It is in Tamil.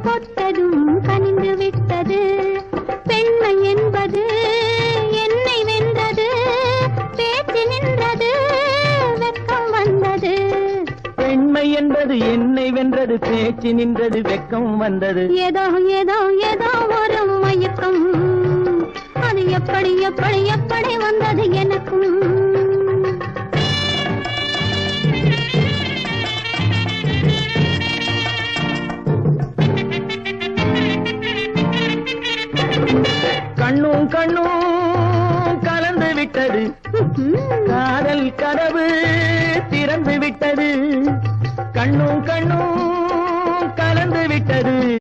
கொத்ததும் கனிந்து விட்டது. பெண்மை என்பது என்னை வென்றது, பேச்சு நின்றது, வெட்கம் வந்தது. பெண்மை என்பது என்னை வென்றது, பேச்சு நின்றது, வெட்கம் வந்தது. ஏதோ ஏதோ ஏதோ ஒரு மயக்கம், அது எப்படி எப்படி எப்படி வந்தது எனக்கும். கண்ணும் கண்ணும் கலந்து விட்டது, காதல் கதவு திறந்து விட்டது. கண்ணும் கண்ணும்